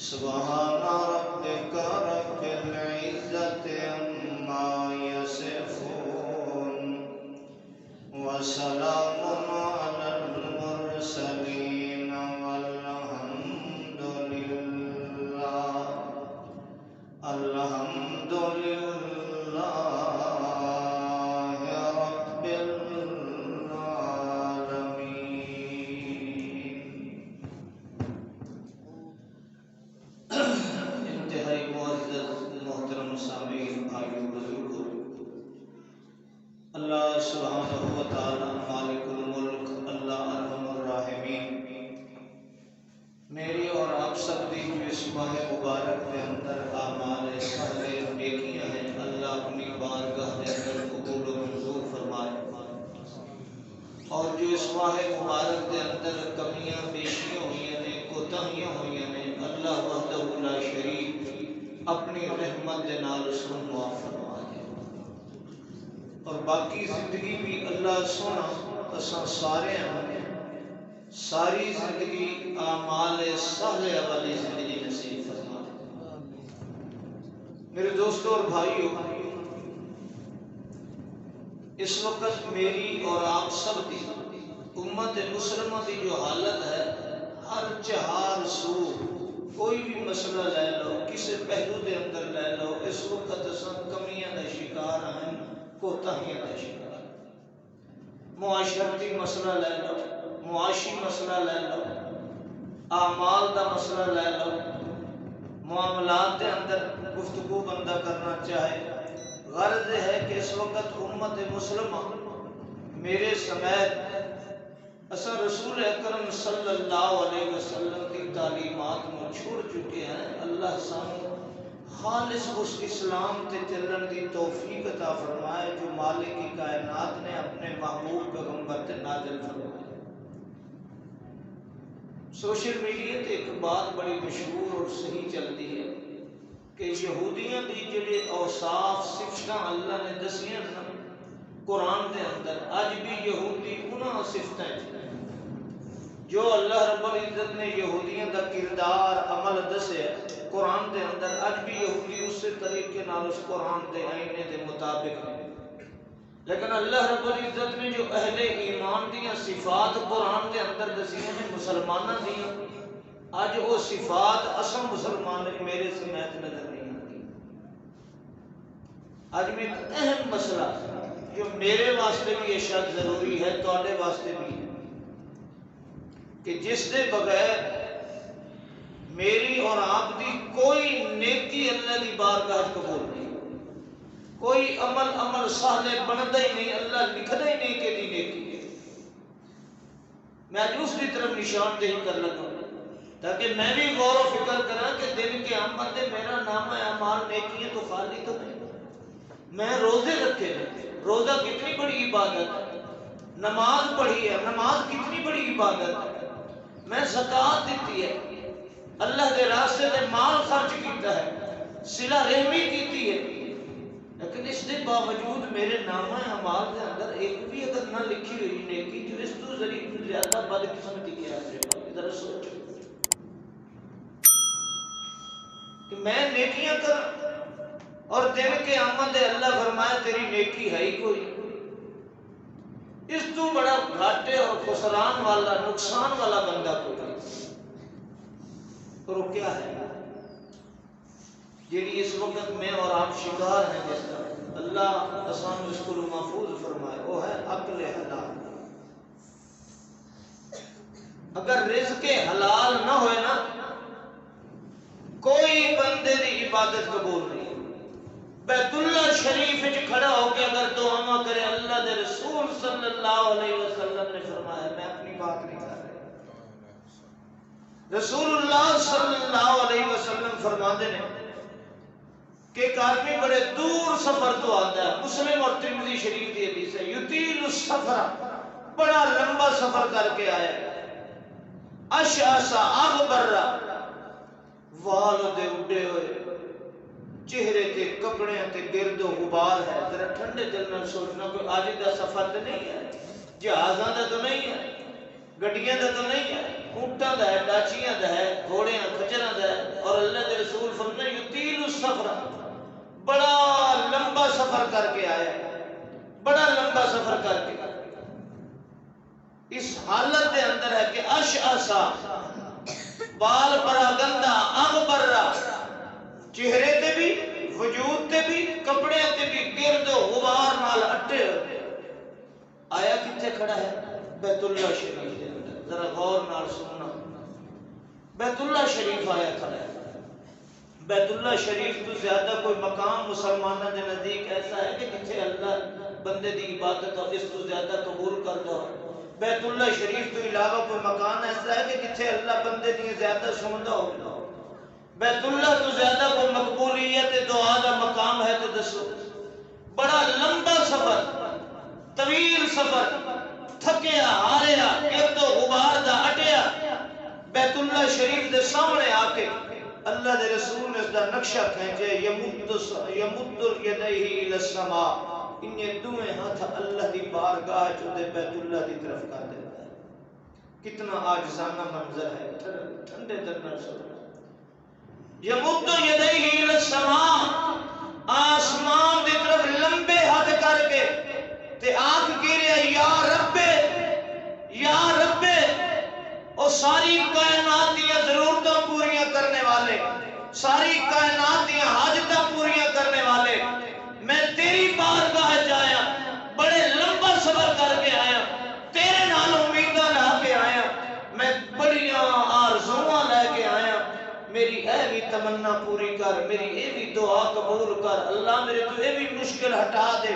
سبحان ربك رب العزة عما يصفون وسلام على المرسلين والحمد لله رب العالمين۔ انتہائی معزز محترم سامعین، بھائیو بزرگو، اللہ سبحانہ و تعالی مالک الملک، اللہ ارحم الراحمین، میری اور آپ سب کی جو اس ماہ مبارک کے اندر اعمال صالح نیکیاں ہیں، اللہ اپنی بارگاہ کے اندر قبول و منظور فرمائے، اور جو اس ماہ مبارک کے اندر کمیاں بیشیاں ہوئی ہیں، کوتاہیاں ہوئی ہیں، اللہ وحدہ لا شریک اپنی رحمت دے نال اس کو معاف فرما دے، اور باقی زندگی بھی اللہ سونا اساں سارے ساری زندگی اعمال صالح والی زندگی نصیب فرما دے۔ میرے دوستوں اور بھائیوں، اس وقت میری اور آپ سب کی امت مسلمہ کی جو حالت ہے، ہر چہار سو کوئی بھی مسئلہ لے لو، کسی پہلو دے اندر لے لو، اس وقت اساں کمیاں دا شکار ہیں، کوتاہیاں دا شکار ہیں۔ معاشرتی مسئلہ لے لو، معاشی مسئلہ لے لو، اعمال دا مسئلہ لے لو، معاملات دے اندر گفتگو بندہ کرنا چاہے، غرض ہے کہ اس وقت امت مسلمہ میرے سمیت اسا رسول اکرم صلی اللہ علیہ وسلم کی تعلیمات میں چھوڑ چکے ہیں۔ اللہ سانو خالص اس اسلام تے چلن کی توفیق عطا فرمائے جو مالک کی کائنات نے اپنے محبوب پیغمبر تے نازل فرمائے۔ سوشل میڈیا تے ایک بات بڑی مشہور اور صحیح چلتی ہے کہ یہودیاں دی جڑے اوصاف صفتاں اللہ نے دسیاں نا قرآن دے اندر، اج بھی یہودی انہاں صفتاں جو اللہ رب العزت نے یہودیاں دا کردار عمل دسے قرآن دے اندر، اج بھی یہودی اس طریقے نال اس قرآن دے آئینے دے مطابق ہیں، لیکن اللہ رب العزت نے جو اہل ایمان دیاں صفات قرآن دے اندر دسیاں ہیں مسلمانہ دیاں، آج وہ صفات اسم مسلمان میرے سمیت نظر نہیں آتی۔ آج میں ایک اہم مسئلہ جو میرے واسطے بھی یہ شاید ضروری ہے، تواڈے واسطے بھی ہے، کہ جس دے بغیر میری اور آپ دی کوئی نیکی اللہ کی بارگاہ قبول نہیں، کوئی عمل صالح بنتا ہی نہیں، اللہ لکھتا ہی نہیں کہ دی نیکی ہے۔ میں آج اس کی طرف نشاندہی کر لگا تاکہ میں بھی غور و فکر کرا کہ دن کے قیامت میں میرا نام اعمال نیکیاں تو خالی تو نہیں۔ میں روزے رکھے ہیں، روزہ کتنی بڑی عبادت ہے، نماز پڑھی ہے، نماز کتنی بڑی عبادت ہے، میں زکوٰۃ دیتی ہے، اللہ کے راستے میں مال خرچ کیتا ہے، صلہ رحمی کیتی ہے، لیکن اس کے باوجود میرے نامہ اعمال کے اندر ایک بھی اگر نہ لکھی ہوئی نیکی جو اس تو زیادہ بدقسمتی کیا ہے۔ ذرا سوچو کہ میں نیکیاں کر اور دن کے قیامت اللہ فرمائے تیری نیکی ہے ہی کوئی، اس تو بڑا گھاٹے اور خسران والا نقصان والا بندہ کوئی نہیں۔ اور وہ کیا ہے جیڑی اس وقت میں اور آپ شکار ہیں، جس کا اللہ آسان اس کو محفوظ فرمائے، وہ ہے عقل حلال۔ اگر رزق حلال نہ ہوئے نا، کوئی بندے دی عبادت قبول نہیں۔ بیت اللہ شریف وچ کھڑا ہو کے اگر دعا کرے، اللہ دے رسول صلی اللہ علیہ وسلم نے فرمایا، میں اپنی بات نہیں کر رہا، رسول اللہ صلی اللہ علیہ وسلم فرماتے ہیں کہ ایک آدمی بڑے دور سفر تو آتا ہے، مسلم اور ترمذی شریف کی حدیث ہے، یطیل السفر، بڑا لمبا سفر کر کے آیا، اشعث اغبر، وال دے اڑے ہوئے، چہرے تے کپڑے تے گرد و غبار ہے۔ ذرا ٹھنڈے دل میں سوچنا، کوئی آج کا سفر تو نہیں ہے، جہازاں دا تو نہیں ہے، گڈیاں دا تو نہیں ہے، اونٹاں دا ہے، ڈاچیاں دا ہے، گھوڑیاں کھچراں دا ہے، اور فرمایا یطیل السفر، بڑا لمبا سفر کر کے آیا، بڑا لمبا سفر کر کے اس حالت کے اندر ہے کہ اشعثا، بال پراگندہ، اغبرا، چہرے تے بھی، وجود تے بھی، کپڑے تے بھی گرد و غبار نال اٹے آیا کتنے کھڑا ہے؟ بیت اللہ شریف کے اندر۔ ذرا غور نال سننا، بیت اللہ شریف آیا کھڑا ہے۔ بیت اللہ شریف تو زیادہ کوئی مقام مسلمانوں کے نزدیک ایسا ہے کہ جتھے اللہ بندے دی عبادت اور اس تو زیادہ قبول کر دو؟ بیت اللہ شریف تو علاوہ کوئی مکان ایسا ہے کہ جتھے اللہ بندے دی زیادہ سمجھا ہو؟ بیت اللہ تو زیادہ کوئی مقبولیت دعا دا مقام ہے تو دسو؟ بڑا لمبا سفر، طویل سفر، تھکیا ہاریا، گرد و غبار دا اٹیا، بیت اللہ شریف دے سامنے آ کے اللہ دے رسول نے اس دا نقشہ کھینچے، یمد یدیہ الی السماء، انہیں دوئے ہاتھ اللہ دی بارگاہ جو دے بیت اللہ دی طرف کر دیتا ہے۔ کتنا عاجزانہ منظر ہے، ٹھنڈے درنر سو یمد یدیہ الی السماء، آسمان دی طرف لمبے ہاتھ کر کے تے آنکھ گرے یا رب، یا رب، اور ساری کائنات دیا ضرورتیں پوریاں کرنے والے، ساری کائنات دیا حاجتیں پوریاں کرنے والے، میں تیری بارگاہ جایا، بڑے لمبا سفر کر کے آیا، تیرے نال امیداں لا کے آیا، میں بڑیاں آرزوواں لے کے آیا، میری اے بھی تمنا پوری کر، میری اے بھی دعا قبول کر، اللہ میرے تو اے بھی مشکل ہٹا دے۔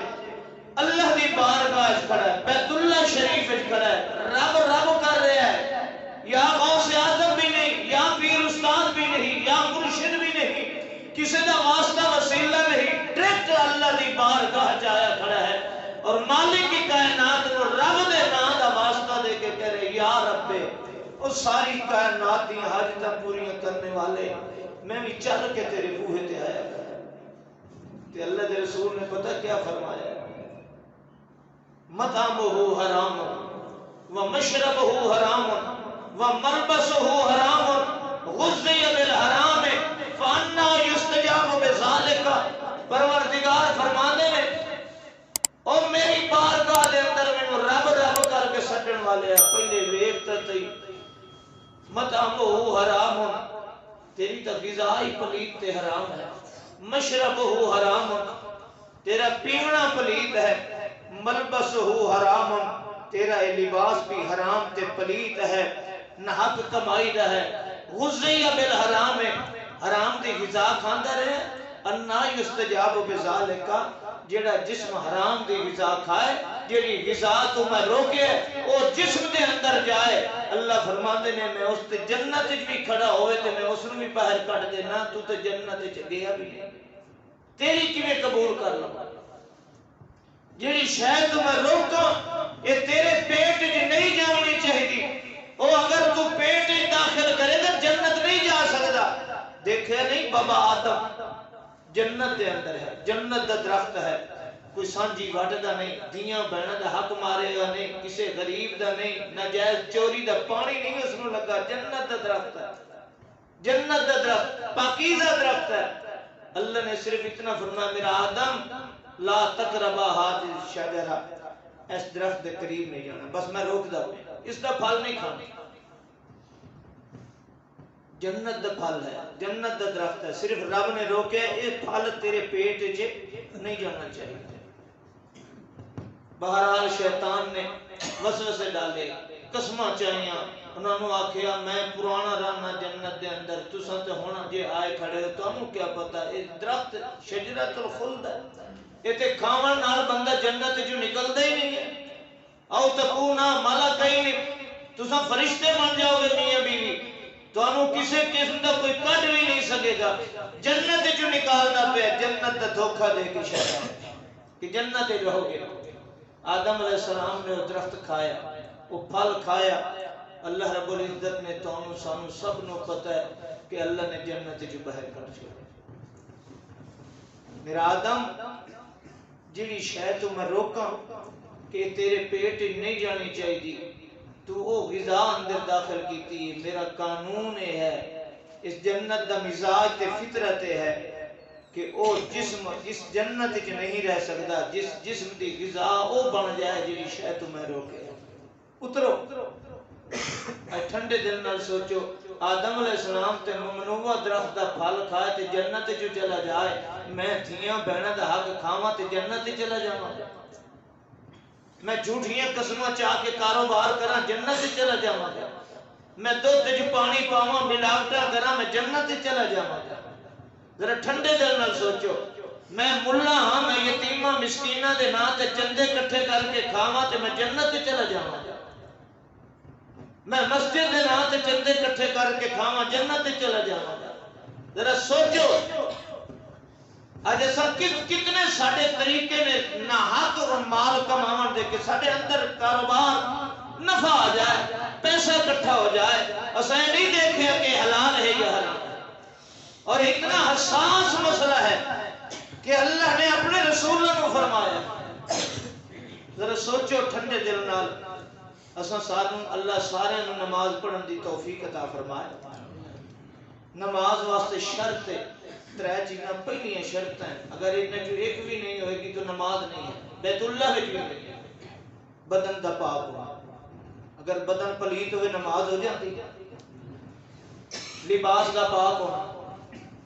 اللہ دی بارگاہ کھڑا ہے، بیت اللہ شریف کھڑا ہے، رب رب کر رہا ہے، یا غوث اعظم بھی نہیں، یا پیر استاد بھی نہیں، یا مرشد بھی نہیں، کسی دا واسطہ وسیلہ نہیں، ڈائریکٹ اللہ دی بارگاہ جایا کھڑا ہے اور مالک کی کائنات کو رب دے نام دا واسطہ دے کے کہہ رہے یا رب، اور ساری کائنات دی حاجتیں پوریاں کرنے والے، میں بھی چل کے تیرے بوہے تے آیا کھڑا۔ تے اللہ دے رسول نے پتہ کیا فرمایا؟ مطعمہ حرام ومشربہ حرام وملبسہ حرام غذی بالحرام فانا یستجاب بذالک۔ پروردگار فرمانے میں او میری بارگاہ دے اندر میں رب رب کر کے سٹن والے ہیں، پہلے ویب تی مطعمہ حرام، تیری تو غذا ہی پلیت تے حرام ہے، مشربہ حرام، تیرا پینا پلیت ہے، ملبسہ حرام، تیرا لباس بھی حرام تے پلیت ہے، نحق کمائی دا ہے، غذی بالحرام، حرام دی غذا کھاندا رہے، انا یستجاب بذالک، جیڑا جسم حرام دی غذا کھائے، جیڑی غذا تو میں روکے وہ جسم دے اندر جائے، اللہ فرماندے نے میں اس تے جنت بھی کھڑا ہوئے تے میں اس نے بھی باہر کٹ دینا، تو تے جنت گیا بھی نہیں، تیری کیویں قبول کر لوں؟ جیڑی شاید تو میں روکاں یہ تیرے پیٹ جو نہیں جانی چاہیے، وہ اگر تو پیٹ داخل کرے گا جنت نہیں جا سکتا۔ دیکھے نہیں بابا آدم جنت دے اندر ہے، جنت دا درخت ہے، کوئی سانجی وڈ دا نہیں، دیاں بہناں دا حق مارے گا نہیں، کسی غریب دا نہیں، ناجائز چوری دا پانی نہیں اس نو لگا، جنت دا درخت ہے، جنت دا درخت پاکیزہ درخت ہے۔ اللہ نے صرف اتنا فرمایا میرا آدم لا تقربا ہاتھ الشجرہ، اس درخت دے قریب نہیں جانا، بس میں روک دا اس دا پھل نہیں کھانا، جنت دا پھل ہے، جنت دا درخت ہے، صرف رب نے روکے یہ پھل تیرے پیٹ چے نہیں جانا چاہیے۔ بہرحال شیطان نے وسوسے ڈالے، قسماں چاہیاں، انہوں نے آکھیا میں پرانا رہنا جنت دے اندر، تساں تے ہونا جے آئے کھڑے ہو، تو انہوں کیا پتا یہ درخت شجرۃ الخلد ہے، یہ تے کھاون نال بندہ جنت جو نکلدا ہی نہیں ہے، او تکونا ملکین، تساں فرشتے بن جاؤ گے میاں بیوی، تو انہوں کسی قسم دا کوئی کٹ بھی نہیں سکے گا، جنت جو نکالنا پہ جنت دا دھوکہ دے کے شیطان کہ جنت رہو گے۔ آدم علیہ السلام نے وہ درخت کھایا، وہ پھل کھایا، اللہ رب العزت نے تو انہوں سانو سب نو پتہ ہے کہ اللہ نے جنت جو باہر کر چھوڑا۔ میرا آدم جڑی شے تو میں روکاں کہ تیرے پیٹ نہیں جانی چاہیے، تو وہ غذا اندر داخل کیتی ہے، میرا قانون ہے اس جنت دا مزاج تے فطرت ہے کہ او جسم جس جنت وچ نہیں رہ سکتا، جس جسم دی غذا او بن جائے جڑی شے تمہیں روکے۔ اترو اے ٹھنڈے دل نال سوچو، آدم علیہ السلام تے ممنوع درخت دا پھل کھائے تے جنت جو چلا جائے، میں دھیاں بہناں دا حق کھاواں تے جنت چلا جاواں، میں جھوٹیاں قسماں چاہ کے کاروبار کراں جنت چلا جاواں، میں دودھ وچ پانی پاواں ملاوٹاں کراں میں جنت چلا جاواں۔ ذرا ٹھنڈے دل نال سوچو، میں ملا ہاں، میں یتیماں مسکیناں دے نام تے چندے کٹھے کر کے کھاواں تے میں جنت چلا جاواں، میں مسجد دے نام تے چندے کٹھے کر کے کھاواں جنت چلا جاواں۔ ذرا سوچو اج اساں کتنے ساڈے طریقے نے نہ حق اور مال کماون دے کہ ساڈے اندر کاروبار نفع آ جائے، پیسہ اکٹھا ہو جائے، اساں نہیں دیکھیا کہ حلال ہے یا حرام ہے۔ اور اتنا حساس مسئلہ ہے کہ اللہ نے اپنے رسولوں کو فرمایا۔ ذرا سوچو ٹھنڈے دل نال، اساں اللہ سارے نماز پڑھن دی توفیق عطا فرمائے۔ نماز واسطے شرط ہے، ترے چیزاں پہلیاں شرط ہیں، اگر ان میں جو ایک بھی نہیں ہوئے گی تو نماز نہیں ہے۔ بیت اللہ وچ بھی نہیں، بدن دا پاک ہونا، اگر بدن پلیت ہوئے نماز ہو جاتی، لباس دا پاک ہونا،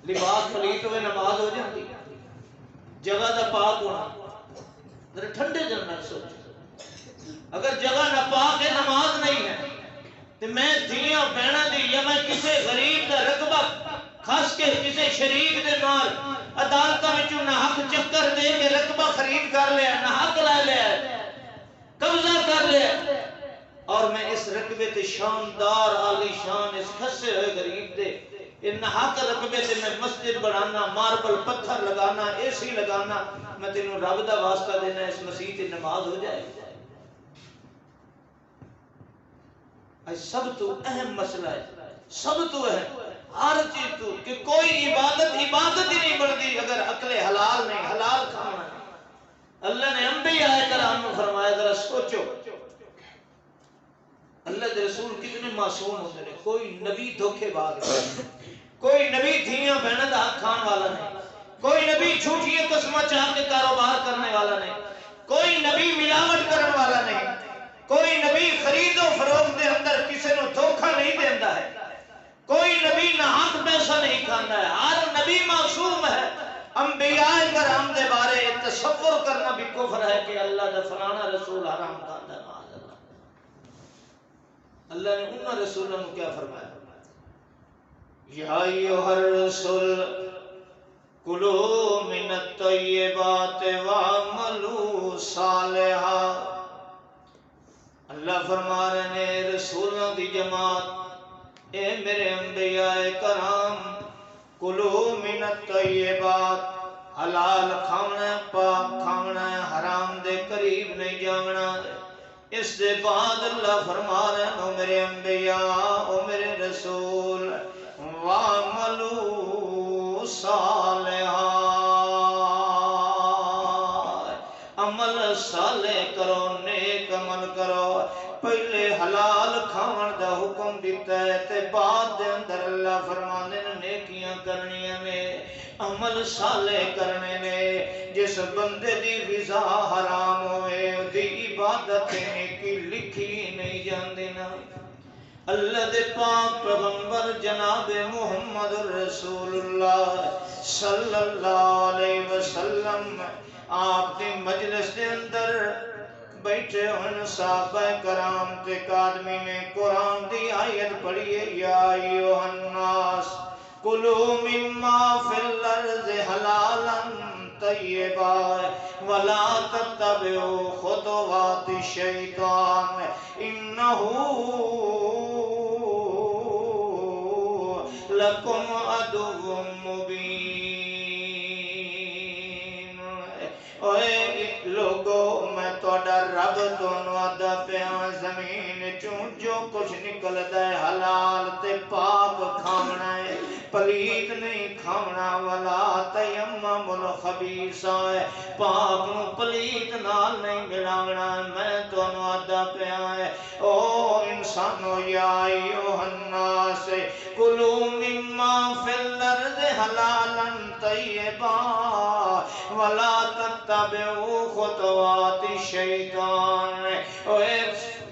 لباس پلیت ہوئے نماز ہو جاتی، جگہ دا پاک ہونا۔ ذرا ٹھنڈے دل نال سوچو، اگر جگہ نہ پاک ہے نماز نہیں ہے تو میں دھیاں بہناں دی یا میں کسی غریب دا رقبہ خاص کے کسی شریک دے نال عدالتاں وچوں نہ حق چکر دے کے رقبہ خرید کر لیا، نہ حق لے لیا، قبضہ کر لیا، اور میں اس رقبے تے شاندار عالی شان اس کھسے ہوئے غریب دے ان حق رقبے تے میں مسجد بڑھانا، ماربل پتھر لگانا، اے سی لگانا، میں تینوں رب دا واسطہ دینا اس مسیح تے نماز ہو جائے۔ سب تو اہم مسئلہ ہے، سب تو اہم، ہر چیز تو کہ کوئی عبادت ہی نہیں بنتی اگر عقل حلال نہیں، حلال کھانا نہیں۔ اللہ نے انبیاء کرام کو فرمایا، ذرا سوچو اللہ کے رسول کتنے معصوم ہوتے ہیں، کوئی نبی دھوکے باز نہیں، کوئی نبی دھیاں بہنوں دا حق کھان والا نہیں، کوئی نبی جھوٹیاں قسماں چاہ کے کاروبار کرنے والا نہیں، کوئی نبی ملاوٹ کرنے والا نہیں، کوئی نبی خرید و فروخت دے اندر کسی نو دھوکا نہیں دیتا ہے، کوئی نبی نہ حق پیسہ نہیں کھانا ہے، ہر نبی معصوم ہے۔ انبیاء کرام دے بارے تصور کرنا بھی کفر ہے کہ اللہ دا فلانا رسول حرام کھاتا ہے۔ اللہ نے انہاں رسولوں کو کیا فرمایا؟ یا ایھا الرسول کلوا من الطیبات واعملوا صالحا۔ اللہ فرما رہے ہیں رسولوں دی جماعت، اے میرے انبیاء کرام، کلوا من الطیبات، حلال کھانا، پاک کھانا، حرام دے قریب نہیں جانا۔ اس دے بعد اللہ فرما رہے ہیں او میرے انبیاء، او میرے رسول، وَعَمَلُوا صَالِحًا، عمل صالح کرو، نیک عمل کرو۔ پہلے حلال کھان دا حکم دیتا ہے تے بعد دے اندر اللہ فرمانے نیکیاں کرنیاں نے، عمل صالح کرنے نے۔ جس بندے دی غذا حرام ہوئے دی عبادت نیکی لکھی نہیں جاندی نا۔ اللہ دے پاک پیغمبر جناب محمد رسول اللہ صلی اللہ علیہ وسلم آپ دی مجلس دے اندر بیٹھے ان صحابہ کرام تے آدمی نے قرآن دی آیت پڑھی ہے، یا ایھا الناس کلوا مما فی الارض حلالا طیبا ولا تتبعوا خطوات الشیطان انہ لکم عدو مبین۔ اے لوگو میں توڑا رب دونوں عدہ پیاں زمین چون جو کچھ نکلتا ہے حلال تے پاک کھانا ہے، پلیت نہیں کھانا، ولا تیمم الخبیث ہے، پاک نو پلیت نال نہیں ملاونا، میں دونوں عدہ پیاں ہے۔ او انسانو یا ایھا الناس کلوا مما حلالا طیبا ولا تتبعوا خطوات الشیطان.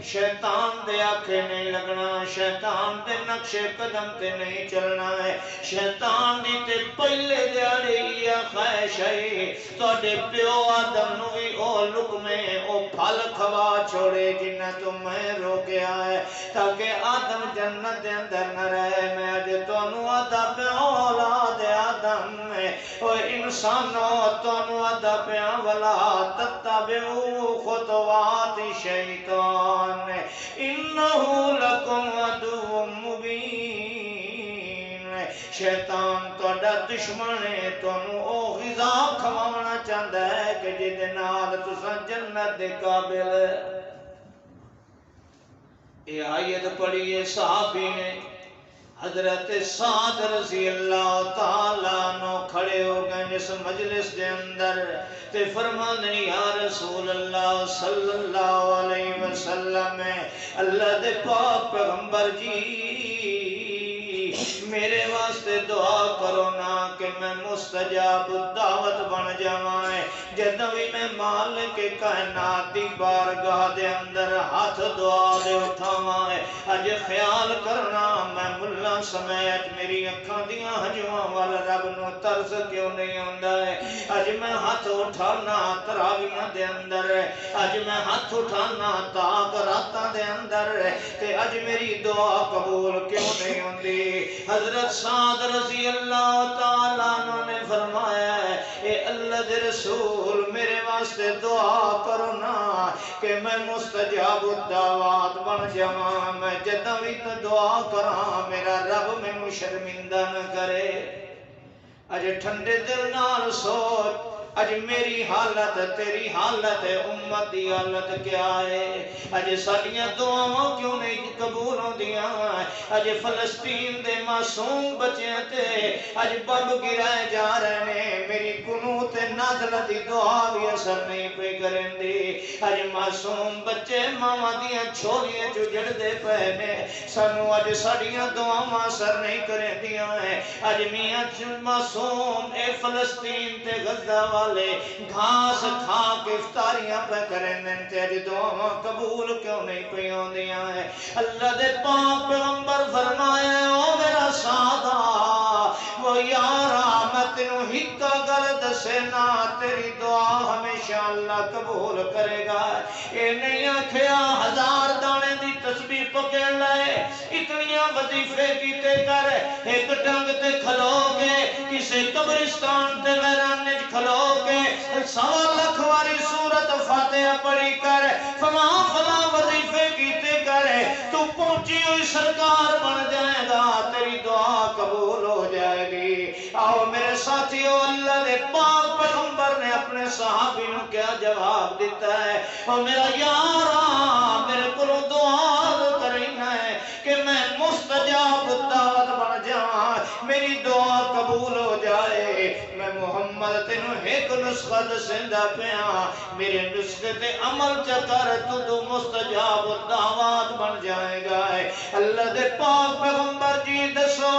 شیطان دے آکھے نہیں لگنا، شیطان دے نقش قدم تے نہیں چلنا ہے. شیطان دی تے پہلے دیاڑے یا خواہش ہے توڑے پیو آدم نو بھی او لکمے او پھل کھوا چھوڑے جنہ تو میں روکیا ہے تاکہ آدم جنت دے اندر نہ رہے. میں آجے تو انو آدھا پیو اولاد آدم میں او انسانو تو انو آدھا پیو ولا تتبعو خطوات شیطان انہو لکم عدو مبین. شیطان توڑا دشمن ہے تو انو او غذا کھوانا چاہتا ہے کہ جدے نال تسا جنت دے قابل. یہ آیت پڑھی ہے صحابی نے حضرت سعد رضی اللہ تعالیٰ عنہ کھڑے ہو گئے جس مجلس دے اندر تے فرمانے یا رسول اللہ صلی اللہ علیہ وسلم اللہ دے پاک پیغمبر جی میرے واسطے دعا کرو نا کہ میں مستجاب دعوت بن جاوائیں. جدوں بھی میں مالک کائنات دی بارگاہ دے اندر ہاتھ دعا دے اٹھاوائیں اج خیال کرنا میں ملا سمیت میری اکھاں دیاں ہجواں وال رب نو ترس کیوں نہیں آندا ہے. اج میں ہاتھ اٹھانا تراویاں دے اندر اج میں ہاتھ اٹھانا تاک راتاں دے اندر تے اج میری دعا قبول کیوں نہیں ہوندی. حضرت سعد رضی اللہ تعالیٰ عنہ نے فرمایا ہے اے اللہ دے رسول میرے واسطے دعا کرو نا کہ میں مستجاب الدعوات بن جاواں. میں جدوں بھی تو دعا کراں میرا رب مینوں شرمندہ نہ کرے. اج ٹھنڈے دل نال سوچ اج میری حالت تیری حالت امت دی حالت کیا ہے. اج ساڈیاں دعاواں کیوں نہیں قبول ہوندیاں. اج فلسطین دے معصوم بچیاں تے اج بم گرائے جا رہے ہیں. میری قنوت نازلہ دی دعا بھی اثر نہیں پہ کرندی. اج معصوم بچے ماواں دیاں چھولیاں چ جڑدے پئے نے سانو اج ساڈیاں دعاواں اثر نہیں کریندیاں. اج میاں معصوم اے فلسطین تے غزہ والے گھاس کھا کے افطاریاں پہ کریں تے اج دعاواں قبول کیوں نہیں پہ ہوندیاں ہیں. اللہ دے پاک پیغمبر فرمایا او میرا سادہ وہ یارا میں تینوں ہکا گل دسے نا تیری دعا ہمیشہ اللہ قبول کرے گا. اے نہیں آکھیا 1000 دانے دی تسبیح پکڑ لے اتنیاں وظیفے کیتے کر ایک ڈنگ تے کھلو کے کسے قبرستان تے ویرانے وچ کھلو کے 100 لکھ واری سورت فاتحہ پڑھی کر فلاں وظیفے کیتے کر تو پہنچی ہوئی سرکار بن جائے گا تیری دعا قبول ہو جائے گی. آؤ میرے ساتھیو اللہ دے پاک پیغمبر نے اپنے صحابی نو کیا جواب دیتا ہے او میرا یارا میرے کو دعا کرینا ہے کہ میں مستجاب دعوت بن جاواں میری دعا قبول ہو جائے. میں محمد تینوں ایک نسخہ دسیندا پیاں میرے نسخے تے عمل کر تو مستجاب دعوات بن جائے گا. اللہ دے پاک پیغمبر جی دسو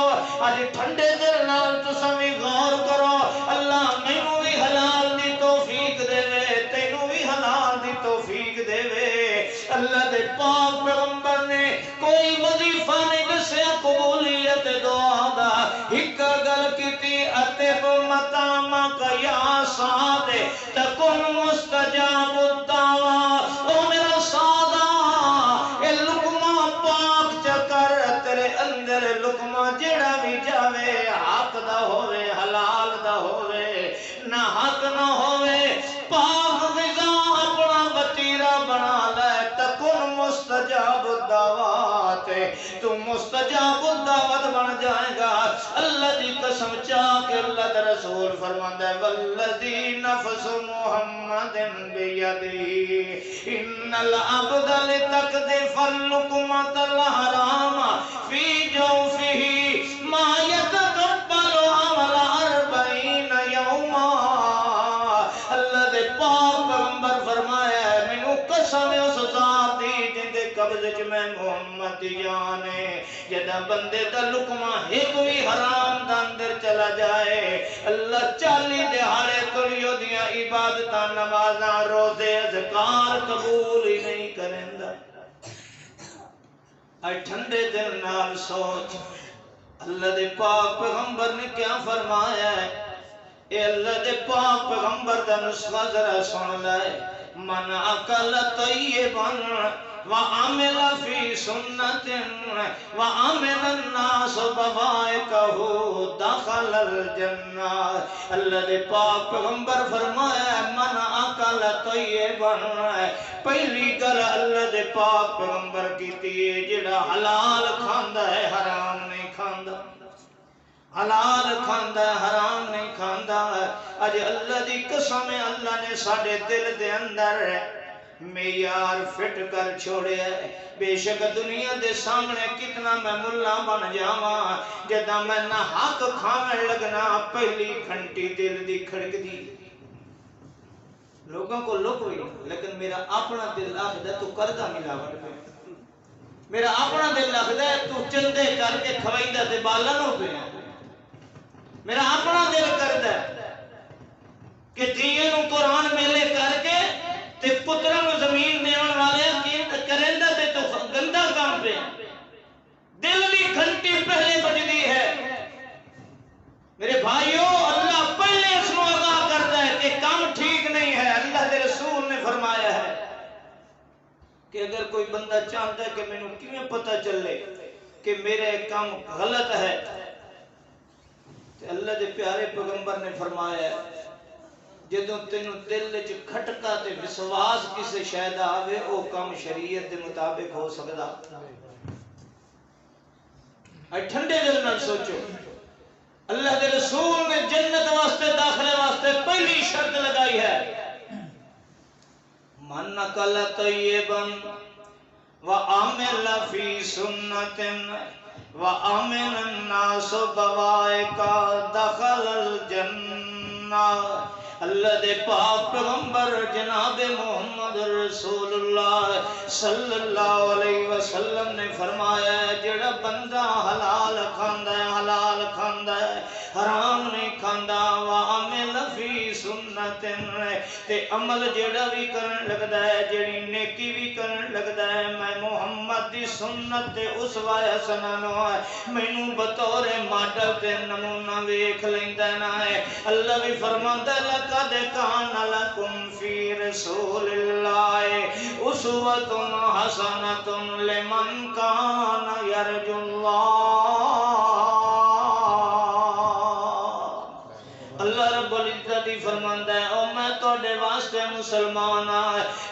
اج ٹھنڈے دل نال تساں وی غور کرو اللہ مینوں بھی حلال دی توفیق دے تینوں بھی حلال دی توفیق دے. اللہ دے پاک پیغمبر نے کوئی وظیفہ نہیں دسیا قبولیت دعا دا ایک گل کیتی اتب مقامک یا سعد تکن مستجاب الدعوا. او میرا سادہ اے لقمہ پاک چکر تیرے اندر لقمہ جڑا بھی جاوے حق دا ہووے حلال دا ہووے نہ حق نہ ہووے پاک غذا اپنا وطیرہ بنا لے تکن مستجاب الدعوات تو مستجاب الدعوت بن جائے گا. اللہ دی قسم چاہ کے اللہ دا رسول فرماندا ہے والذی نفس محمد بیدی ان العبد لتقذف اللقمۃ الحرام فی جوفہ ما یتقبل عمل 40 یوما. اللہ دے پاک پیغمبر فرمایا ہے مینوں قسم اس ذات دی جن دے قبض وچ میں محمد دی جان ہے جدا بندے دا لقمہ ایک بھی حرام دا اندر چلا جائے اللہ 40 دہاڑے توڑیو دیاں عبادتاں نمازاں روزے اذکار قبول ہی نہیں کریندا اے ٹھنڈے دل نال سوچ اللہ دے پاک پیغمبر نے کیا فرمایا ہے اے اللہ دے پاک پیغمبر دا نسخہ ذرا سن لائے من اکل طیبا وعمل فی سنت وعمل الناس بوائقہ دخل الجنہ اللہ دے پاک پیغمبر فرمایا من اکل طیبا پہلی گل اللہ دے پاک پیغمبر کیتی ہے جڑا حلال کھاندا ہے حرام نہیں کھاندا حلال کھاندا ہے حرام نہیں کھاندا اج اللہ دی قسم ہے اللہ نے ساڈے دل دے اندر معیار فٹ کر چھوڑے بے شک دنیا دے سامنے کتنا میں ملا بن جاواں جدا میں نہ حق کھاون لگنا پہلی گھنٹی دل دی کھڑکدی لوگوں کو لک ہوئی لیکن میرا اپنا دل آخدا تو کردا ملاوٹ پہ میرا اپنا دل آخدا تو چندے کر کے کھوائیدا تے بالن ہو پیا میرا اپنا دل کردا کہ دین نو قرآن میلے کر کے تے پتراں نو زمین دیون والے کی کریندا تے تو گندا کام پہ دل دی گھنٹی پہلے بجدی ہے میرے بھائیو اللہ پہلے اس کو آگاہ کرتا ہے کہ کام ٹھیک نہیں ہے اللہ دے رسول نے فرمایا ہے کہ اگر کوئی بندہ چاہتا ہے کہ میں نے کیوں پتہ چلے کہ میرے کام غلط ہے تو اللہ دے پیارے پیغمبر نے فرمایا ہے جدوں تینوں دل وچ کھٹکا تے وشواس کسے شے دا آوے او کام شریعت دے مطابق ہو سکدا اے ٹھنڈے دل نال سوچو اللہ دے رسول نے جنت واسطے داخلے واسطے پہلی شرط لگائی ہے من نقل طیبا وعمل فی سنت وامن الناس بوائقہ دخل الجنہ اللہ دے پاک پیغمبر جناب محمد رسول اللہ صلی اللہ علیہ وسلم نے فرمایا ہے جڑا بندہ حلال کھاندا ہے حرام نہیں کھاندا وعمل فی سنت تے عمل جڑا بھی کرن لگدا ہے جڑی نیکی بھی کرن لگدا ہے میں محمد دی سنت تے اسوہ حسنہ نو مینوں بطور ماڈل تے نمونہ ویکھ لیندا نہ ہے اللہ بھی فرماندا ہے لقد کان لکم فی رسول اللہ اسوۃ حسنۃ لمن کان یرجو اللہ رب العزت فرماندا ہے او میں تواڈے واسطے مسلمان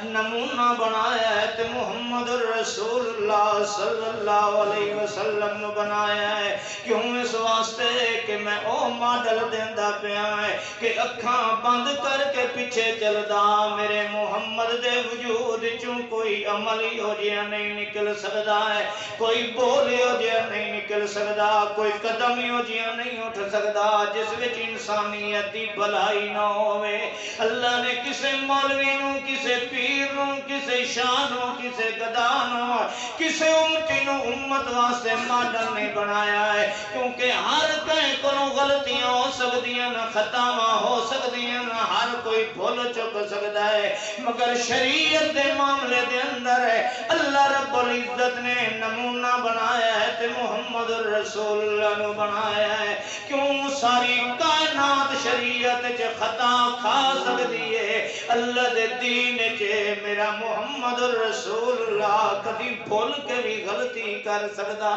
نمونہ بنایا ہے تے محمد رسول اللہ صلی اللہ علیہ وسلم نو بنایا ہے کیوں اس واسطے کہ میں او ماڈل دیندا پیا ہے کہ اکھاں بند کر کے پیچھے چلدا میرے محمد دے وجود چوں کوئی عمل ہی ہو جیا نہیں نکل سکدا ہے کوئی بول ہی ہو جیا نہیں نکل سکدا کوئی قدم ہی ہو جیا نہیں اٹھ سکدا جس وچ انسانیت دی بھلائی نہ ہوئے اللہ نے کسے مولوی نو کسے پیر نو کسے شاہ نو کسے گدا نو کسے امتی نو امت واسطے ماڈل نہیں بنایا ہے کیونکہ ہر کہیں کو غلطیاں ہو سکدیاں نہ خطاواں ہو سکدیاں نہ ہر کوئی بھول چک سکدا ہے مگر شریعت دے معاملے دے اندر ہے اللہ رب العزت نے نمونہ بنایا ہے تے محمد رسول اللہ نو بنایا ہے کیوں ساری کائنات شریعت چ خطا کھا سکدی ہے اللہ دے دین چ میرا محمد رسول اللہ کبھی بھول کے بھی غلطی کر سکدا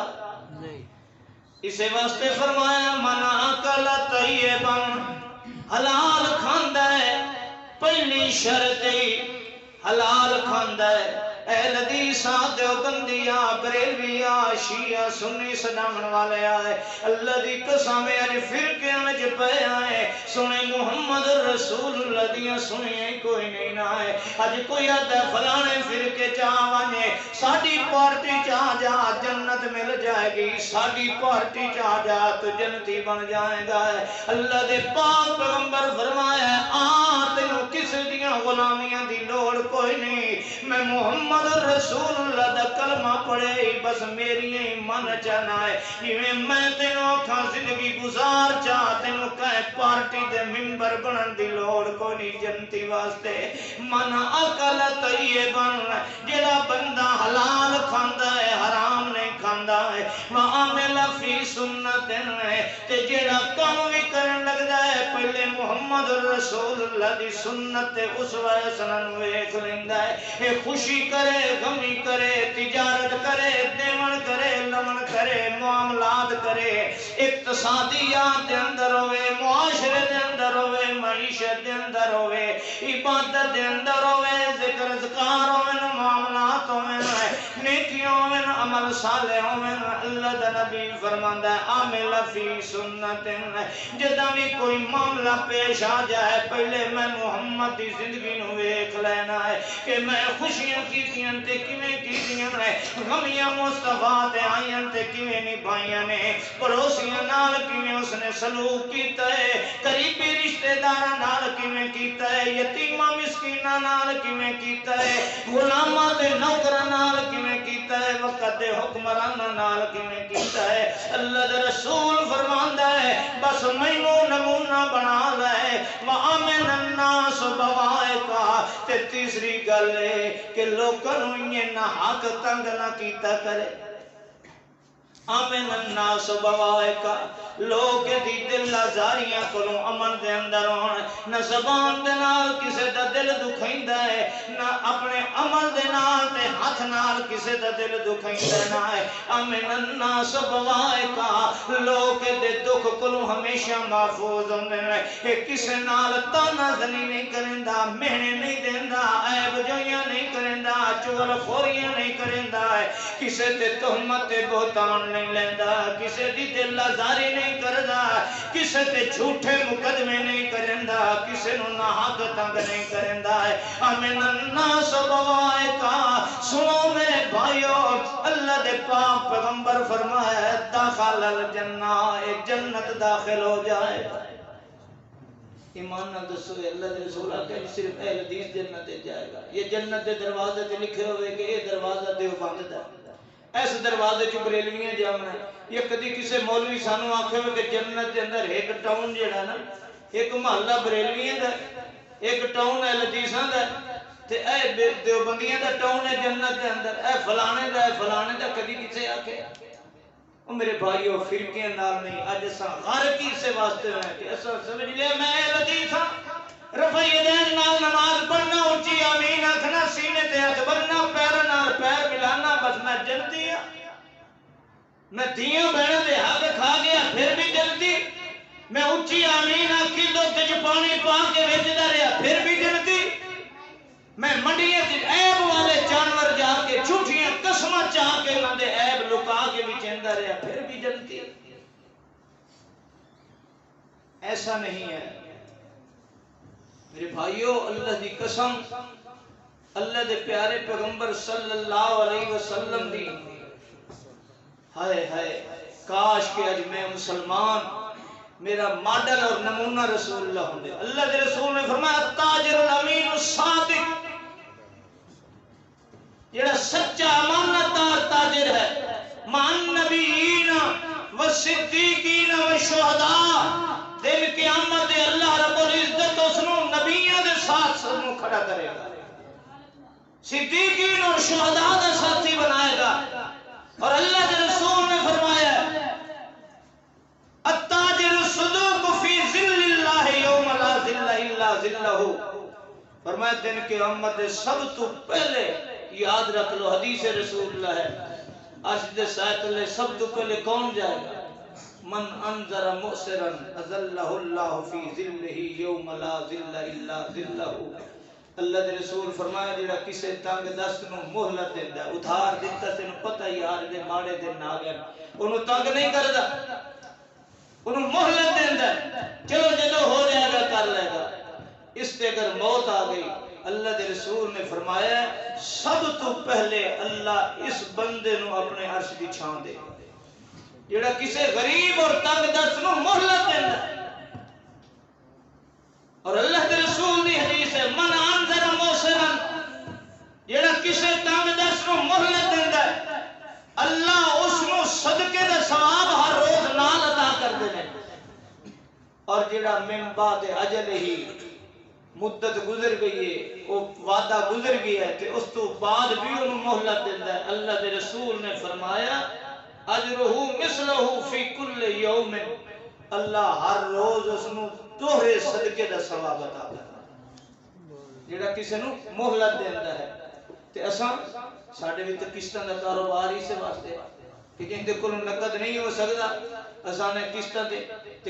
نہیں اسے واسطے فرمایا من اکل طیبا حلال کھاندا ہے پہلی شرط حلال کھاندا ہے اہل حدیثاں دیوبندیاں بریلویاں شیعہ سنی سنامن والے آئے اللہ دی قسم اج فرقیاں وچ پئے آئے سنے محمد رسول اللہ دیاں سنیاں کوئی نہیں نہ آئے اج کوئی آدھا فلانے فرقے چا ونے ساڈی پارٹی چا جا جنت مل جائے گی ساڈی پارٹی چا جا تو جنتی بن جائے گا اللہ دے پاک پیغمبر فرمایا تینوں کس دیاں غلامیاں دی لوڑ کوئی نہیں میں محمد محمد رسول اللہ دا کلمہ پڑھے بس میری من چاہنا ہے جویں میں تینوں آکھاں زندگی گزار چاہ تینوں کہے پارٹی دے ممبر بنن دی لوڑ کوئی نہیں جنتی واسطے من اکل طیبن جڑا بندہ حلال کھاندا ہے حرام نہیں کھاندا ہے وعمل فی سنت تے جڑا کام بھی کرن لگدا ہے پہلے محمد رسول اللہ دی سنت اسوہ حسنہ ویکھ لیندا ہے اے خوشی کرے غمی کرے تجارت کرے دیون کرے لمن کرے معاملات کرے اقتصادیات دے اندر ہوئے معاشرے دے اندر ہوئے معیشت دے اندر ہوئے عبادت دے اندر ہوئے ذکر اذکار ہوئے معاملات ہوئے نیکیوں ہوئے عمل صالح ہوئے اللہ دا نبی فرماندا ہے عامل فی سنت جدہ بھی کوئی معاملہ پیش آ جائے پہلے میں محمد دی زندگی نو ویکھ لینا ہے کہ میں خوشیاں کیتیاں تے کیویں کیتیاں نے غمیاں مصطفیٰ تے آئیاں تے کیویں نبھائیاں نے پڑوسیاں نال کیویں اس نے سلوک کیتا ہے قریبی رشتہ داراں نال کیویں کیتا ہے یتیماں مسکیناں نال کیویں کیتا ہے غلاماں تے نوکراں نال کیویں کیتا ہے وقت دے حکمراناں نال کیویں کیتا ہے اللہ دے رسول فرماندا ہے بس مینوں نمونہ بنا لے وَأَمِنَ النَّاسُ بَوَائِقَ تے تیسری گل ہے کہ لوکاں نوں یہ نہ حق تنگ نہ کیتا کرے آمن الناس بوائکا لوگ دی دل آزاریاں کلوں امن دے اندر ہون نہ زبان دے نال کسے دا دل دکھائندہ ہے نہ اپنے عمل دے نال تے ہاتھ نال کسے دا دل دکھائندہ نہ ہے آمن الناس بوائکا لوگ دے دکھ کلوں ہمیشہ محفوظ ہوندے ہیں کہ کسے نال تانا زنی نہیں کرندہ مہنے نہیں دیندہ عیب جویاں نہیں کرندہ چول خوریاں نہیں کرندہ کسے تے تہمت بہتان نہیں لیندہ کسے دی دل آزاری نہیں کردہ کسے تے جھوٹے مقدمے نہیں کرندہ کسے نو نہ حق تنگ نہیں کرندہ آمین الناس بوائکا سنو میرے بھائیو اللہ دے پاک پیغمبر فرمایا داخل الجنہ ایک جنت داخل ہو جائے ایمان نہ دسو اللہ دے رسول آتے صرف اہل حدیث جنت جائے گا یہ جنت دے دروازے تے لکھے ہوئے کہ یہ دروازہ دیوبند دا ایس دروازے چ بریلویاں جامنا یہ کدی کسے مولوی سانو آکھے ہوئے کہ جنت دے اندر ایک ٹاؤن جڑا نا ایک محلہ بریلویاں دا ایک ٹاؤن اہل حدیثاں دا تے اے دیوبندیاں دا ٹاؤن ہے جنت دے اندر اے فلانے دا کدی کسے آکھے او میرے بھائیو فرقیاں نال نہیں اج اساں غارقی سے واسطے ہیں کہ اساں سمجھ لیا میں اہل حدیث ہاں رفع یدین نال نماز پڑھنا اونچی آمین آکھنا سینے تے ہاتھ بننا پیر نال پیر ملانا بس میں جنتی ہاں میں دیاں بہنوں دے حق کھا گیا پھر بھی جنتی میں اونچی آمین آکھی دودھ وچ پانی پا کے ویچدا رہیا پھر بھی جنتی میں منڈیاں وچ عیب والے جانور جا کے جھوٹیاں قسماں چاہ کے انہاں دے عیب لکا کے وچیندا رہیا پھر بھی جنتی ایسا نہیں ہے میرے بھائیو اللہ دی قسم اللہ دے پیارے پیغمبر صلی اللہ علیہ وسلم دی ہائے ہائے کاش کہ اج میں مسلمان میرا ماڈل اور نمونہ رسول اللہ ہوں دے اللہ دے رسول نے فرمایا التاجر الامین الصادق جڑا سچا امانتدار تاجر ہے مع النبیین والصدیقین والشہداء دن قیامت دے اللہ رب العزت اس نو نبیوں دے ساتھ سنو کھڑا کرے گا صدیقین اور شہداء دا ساتھی بنائے گا اور اللہ کے رسول نے فرمایا التاجر الصدوق فی ظل اللہ یوم لا ظل الا ظلہ فرمایا دن قیامت دے سب تو پہلے یاد رکھ لو حدیث رسول اللہ ہے عرش سائے تلے سب تو پہلے کون جائے گا من انذر مؤسرا اذلہ اللہ فی ظلہ یوم لا ظل الا ظلہ اللہ دے رسول فرمایا جڑا کسے تنگ دست نو مہلت دیندا ادھار دتا تینو پتہ یار دے ماڑے دن آ گئے اونوں تنگ نہیں کردا اونوں مہلت دیندا چلو جدو ہو جائے گا کر لے گا اس تے اگر موت آ گئی اللہ دے رسول نے فرمایا سب تو پہلے اللہ اس بندے نو اپنے عرش دی چھاں دے جڑا کسے غریب اور تنگ دست نو مہلت دیندا اور اللہ کے رسول دی حدیث ہے من انذر موسرا جڑا کسے تنگ اور جڑا من بعد اجل ہی مدت گزر گئی ہے وہ وعدہ گزر گیا ہے تے اس تو بعد بھی انہوں مہلت دیتا ہے. اللہ دے رسول نے فرمایا اجرہ مثلہ فی کل یوم، اللہ ہر روز اس نو دوہرے صدقے دا ثواب عطا کرتا ہے جڑا کسی نو مہلت دیتا ہے. تے اساں ساڈے وچ قسطاں دا کاروبار اس واسطے کہ جن دے کول نقد نہیں ہو سکدا اساں نے قسطاں تے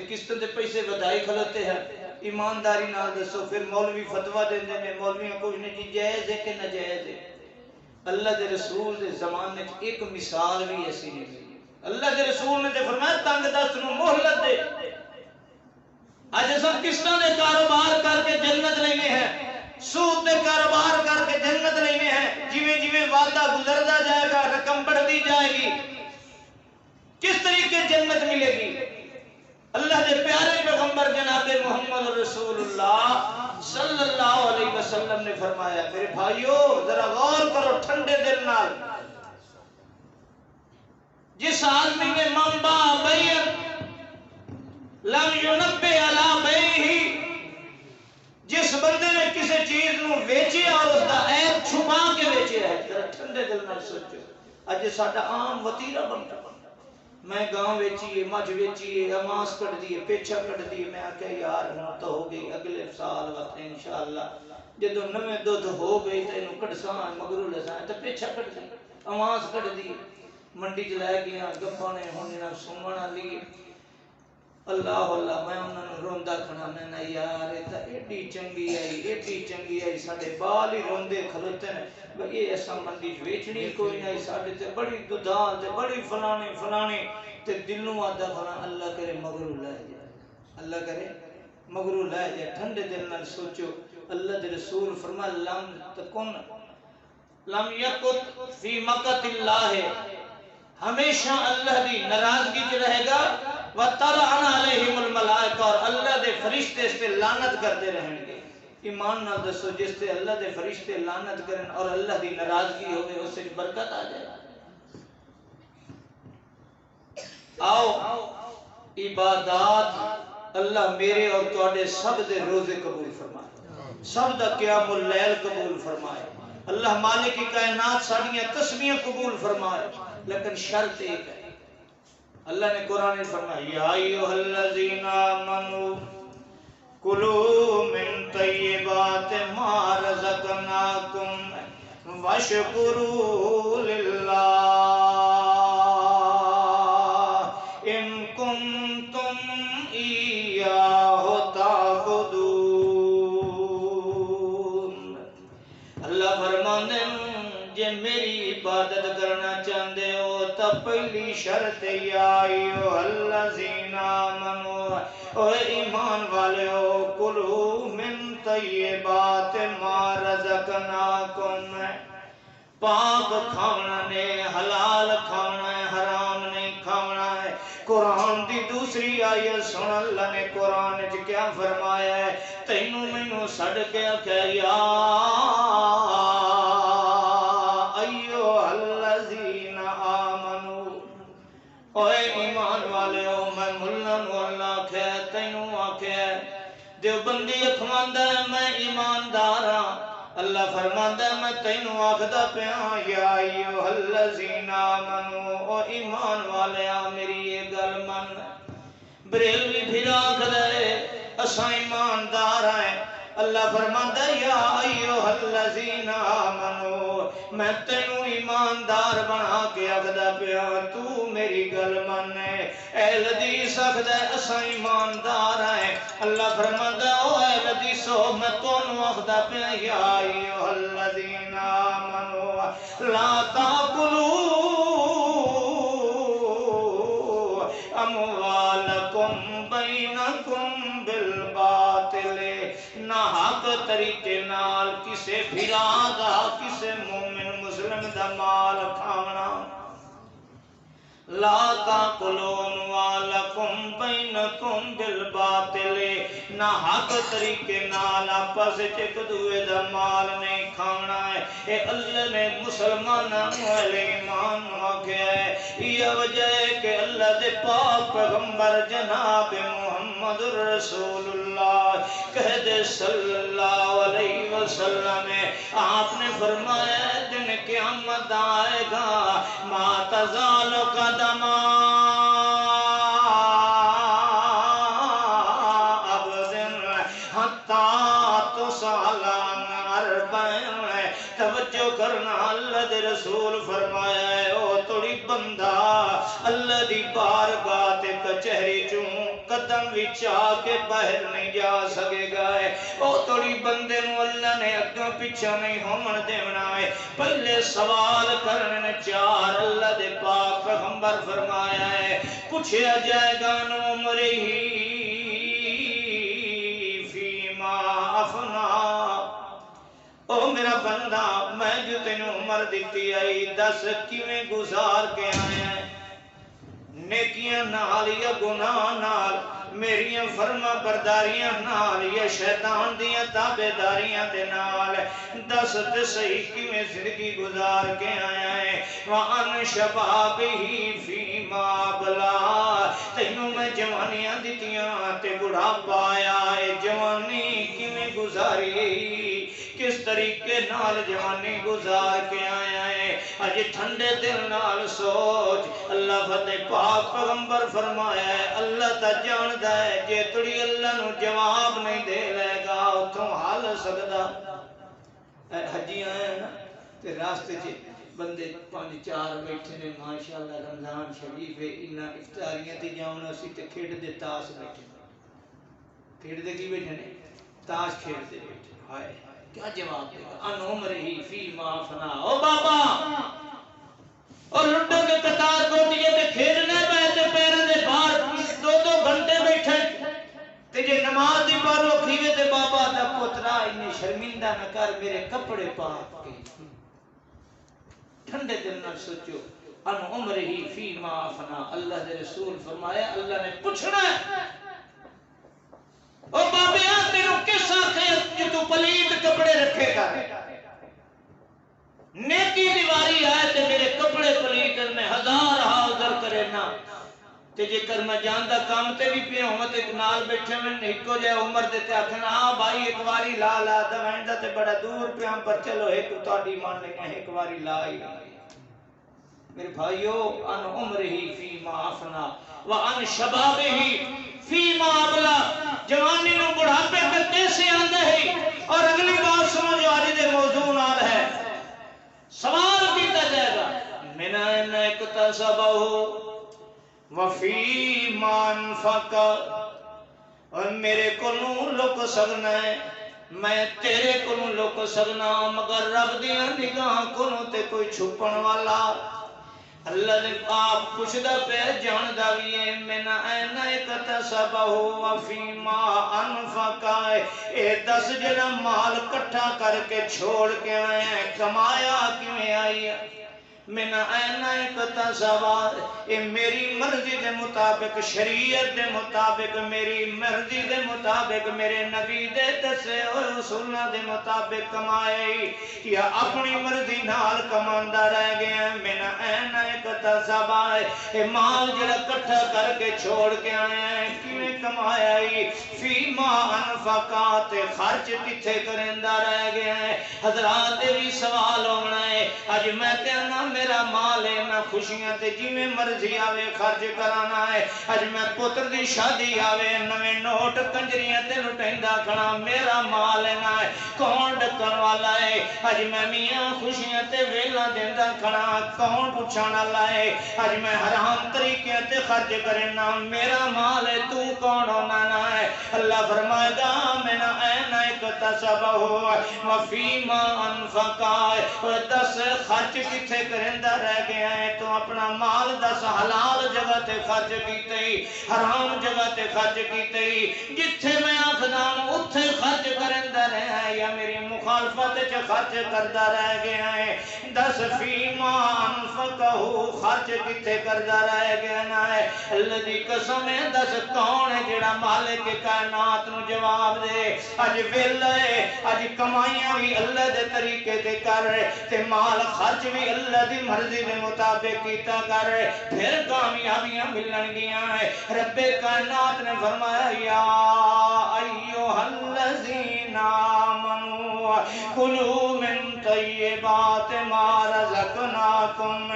قسطاں دے پیسے ودائی کھلوتے ہیں. ایمانداری نال دسو پھر مولوی فتویٰ دیندے نے مولویاں کچھ نہیں جی جائز ہے کہ ناجائز ہے. اللہ دے رسول دے زمانے میں ایک مثال بھی ایسی نہیں ملی. اللہ دے رسول نے تے فرمایا تنگ دست نو مہلت دے. اج اساں قسطاں دے کاروبار کر کے جنت لینے ہیں، سود دے کاروبار کر کے جنت لینے ہیں. جویں جویں وعدہ گزردا جائے گا رقم بڑھتی جائے گی. کس طریقے جنت ملے گی؟ اللہ دے پیارے پیغمبر جناب محمد رسول اللہ صلی اللہ علیہ وسلم نے فرمایا میرے بھائیو ذرا غور کرو ٹھنڈے دل نال. جس آدمی نے منبع بیعت لم ینبہ علی بیعہ، جس بندے نے کسی چیز نو ویچے اور اس دا عیب چھپا کے ویچے ہے، ذرا ٹھنڈے دل نال سوچو. اج ساڈا عام وتیرا بنتا میں گاؤں ویچیے مجھ ویچیے اماس کٹ دیے پیچھا کٹ دیے. میں آکھیا یار ہوں تو ہو گئی اگلے سال وقت انشاءاللہ جدو نویں دودھ ہو گئی تو انہوں کٹساں مگرو لساں تو پیچھا کٹ دی اماس کٹ دی منڈی چ لے گیا گپانے ہونے نہ سومنا لی. اللہ اللہ میں انہوں نے روندا کھڑا میں یار یہ ایڈی چنگی آئی ساڈے بال ہی روندے کھلوتے ہیں بھئی یہ ایسا منڈی ویچنی کوئی نہیں ساڈے تے بڑی ددال تے بڑی فلانے تے دلوں آدھا کھڑا. اللہ کرے مگرو لے جائے، اللہ کرے مگرو لے جائے. ٹھنڈے دل نال سوچو. اللہ دے رسول فرمایا لم یکت فی مقت اللہ، ہمیشہ اللہ دی ناراضگی چ رہے گا. وَتَلْعَنَ عَلَيْهِمُ الْمَلَائِكَةُ اور اللہ دے فرشتے اس پہ لعنت کرتے رہیں گے. ایمان نہ دسو جس سے اللہ دے فرشتے لعنت کریں اور اللہ دی ناراضگی ہوئے اس سے برکت آ جائے. آؤ عبادات اللہ میرے اور تواڈے سب دے روزے قبول فرمائے، سب دا قیام اللیل قبول فرمائے. اللہ مالک کائنات ساڈیاں تسبیحاں قبول فرمائے. لیکن شرط ایک ہے، اللہ نے قرآن فرمایا یا ایھا الذین آمنوا کلوا من طیبات ما رزقناکم واشکروا للہ ان کنتم ایاہ تعبدون. اللہ فرماندے جے میری عبادت کرنا چاہندے ہو تو پہلی شرط یا ایھا الذین آمنوا او ایمان والے ہو کلوا من طیبات ما رزقناکم، پاک کھانا نے حلال کھانا ہے حرام نہیں کھانا ہے. قرآن دی دوسری آیت سن اللہ نے قرآن وچ کیا فرمایا ہے تینوں مینوں سڈ کے آکھیا یا ایھا الذین آمنوا اوے ایمان والے ہو. میں ملا نو اللہ آکھیا تینوں آکھیا دیوبندی اکھواندا ہے میں ایماندار ہاں. اللہ فرماندا ہے میں تینوں آکھدا پیا یا ایھا الذین آمنوا او ایمان والے میری یہ گل من. بریلوی پھر آکھدا ہے اساں ایماندار ہیں. اللہ فرماندا ہے یا ایھا الذین آمنوا میں تینوں ایماندار بنا کے آکھدا پیا تو میری گل من. اے حدیث آکھدا ہے اساں ایماندار ہیں. اللہ فرماندا ہے او اے حدیث میں تانوں آکھدا پیا یا ایھا الذین آمنوا لا تاکلوا اموالکم بینکم بالباطل، نہ حق طریقے نال کسے بھرا دا کسے مومن مسلم دا مال کھاونا. لا تاکلوا اموالکم بینکم بالباطل، نہ حق طریقے نال آپس ایک دوے دا مال نہیں کھانا ہے۔ اے اللہ نے مسلمانوں اہل ایمان آکھیا ہے۔ یہ وجہ ہے کہ اللہ دے پاک پیغمبر جناب محمد رسول اللہ کہہ دے صلی اللہ علیہ وسلم، آپ نے فرمایا دن قیامت آئے گا، ما تزال قدم عبد حتی تسأل عن اربع، توجہ کرنا، اللہ دے رسول فرمایا ہے او توڑی بندہ اللہ دی بارگاہ تے کچہری چوں قدم وچ آ کے باہر نہیں جا سکے گا ہے، او توڑی بندے نو اللہ نے اگوں پیچھے نہیں ہومن دینا ہے۔ پہلے سوال کرنے چار، اللہ دے پاک پیغمبر فرمایا ہے پوچھا جائے گا نو عمرہ فیما افنا، او میرا بندہ میں جو تینوں عمر دیتی آئی دس کیویں گزار کے آیا ہے، نیکیاں نال یا گناہ نال، میریاں فرما برداریاں نال یا شیطان دیاں تابعداریاں دے نال، دس تے صحیح کیویں زندگی گزار کے آیا ہے۔ وَعَنْ شَبَابِهِ فِيمَا بَلَا، تینوں میں جوانیاں دیتیاں تے بڑھاپا آیا ہے، جوانی کیویں گزاری، کس طریقے نال جوانی گزار کے آیا ہے۔ اج ٹھنڈے دل نال سوچ، اللہ فتح پاک پیغمبر فرمایا ہے اللہ تا جاندا ہے جے تڑی اللہ نو جواب نہیں دے لے گا اتھوں حال سکدا۔ حجی آئے نا تے راستے چ بندے 5-4 بیٹھے نے ماشاءاللہ رمضان شریف ہے، انہاں افطاریاں تے جاؤں اسی تے کھیڈ دے تاش بیٹھے، کھیڈ دے کی بیٹھے نے تاش کھیڈ دے بیٹھے، ہائے کیا جواب دے گا؟ ان عمرہی فیما فنا، او بابا اور لٹو کے قطار کوٹیے تے کھیلنے بیٹھے پیروں دے باہر 2-2 گھنٹے بیٹھے تے جے نماز دی پڑھو کھیوے تے بابا دا پترا انہیں شرمندہ نہ کر میرے کپڑے پاک کے، ٹھنڈے دل نہ سوچو۔ ان عمرہی فیما فنا، اللہ دے رسول فرمایا اللہ نے پوچھنا ہے او بابیا تیروں کس آنکھیں کہ تو پلیت کپڑے رکھے گا، نیکی دیواری آئے تے میرے کپڑے پلیت میں ہزار حاضر کرے نا، تے جے کر میں جاندہ کام تے بھی پہ ہوں تے نال بیٹھے میں ایکو جائے عمر دیتے آکھنا ہاں بھائی ایک واری لا لا دوائندہ تے بڑا دور پہ ہم پر چلو ایک تواڈی مان لے کہ ایک واری لا ہی میرے بھائیو ان عمرہی فیما افنا وان شبابہی فیما ابلا، جوانی نو بڑھاپے تک کیسے آندہ ہے؟ اور اگلی بات سمجھ آج دے موضوع نال ہے، سوال کیتا جائے گا من این اکتسبہ وفیما انفقہ، اور میرے کولوں لک سکنا ہے، میں تیرے کولوں لک سکنا مگر رب دیاں نگاہ کولوں تے کوئی چھپن والا اللہ نے آپ پوچھدا پہ جاندا بھی ہے من این اکتسبہ وفیما انفقہ، اے دس جڑا مال کٹھا کر کے چھوڑ کے آئے ہیں کمایا کیویں آئی ہے؟ من این اکتسبہ، اے میری مرضی دے مطابق شریعت دے مطابق میری مرضی دے مطابق میرے نبی دے دسے اور رسولہ دے مطابق کمائے یا اپنی مرضی نال کماندہ رہ گیا؟ من این اکتسبہ، اے مال جڑا کٹھا کر کے چھوڑ کے آئے ہیں کیویں کمایا ہی؟ فیما انفقات، خرچ کتھے کرندہ رہ گیا ہے؟ حضرات بھی سوال ہونا ہے، اج میں کہنا میرا مال ہے میں خوشیاں تے جیویں مرضی آوے خرچ کرانا ہے، اج میں پتر دی شادی آوے نویں نوٹ کنجریاں تے لٹیندا کھڑا میرا مال ہے نہ کون ڈکن والا ہے، اج میں میاں خوشیاں تے ویلا دیندا کھڑا کون پوچھن والا ہے، اج میں حرام طریقے تے خرچ کرنا میرا مال ہے تو کون ہونا نہ ہے؟ اللہ فرمائے گا من این اکتسبہ وفیما انفقہ، دس خرچ کتھے کرندہ رہ گیا ہے؟ تو اپنا مال دس حلال جگہ تے خرچ کیتے ہی حرام جگہ تے خرچ کیتے ہی، جتھے میں آخدام اتھے خرچ کرندہ رہا ہے یا میری مخالفت چ خرچ کردا رہ گیا ہے دس فیما انفقہ خرچ کتے کردا رہ گیا ہے اللہ دی قسم ہے دس کون ہے جڑا مالک کائنات نو جواب دے اج ویلا ہے اج کمائیاں بھی اللہ دے طریقے تے کر تے مال خرچ بھی اللہ دی مرضی دے مطابق کیتا کر پھر کامیابیاں ملن گیاں ہے رب کائنات نے فرمایا یا ایھا الذین آمنوا کلوا من طیبات ما رزقناکم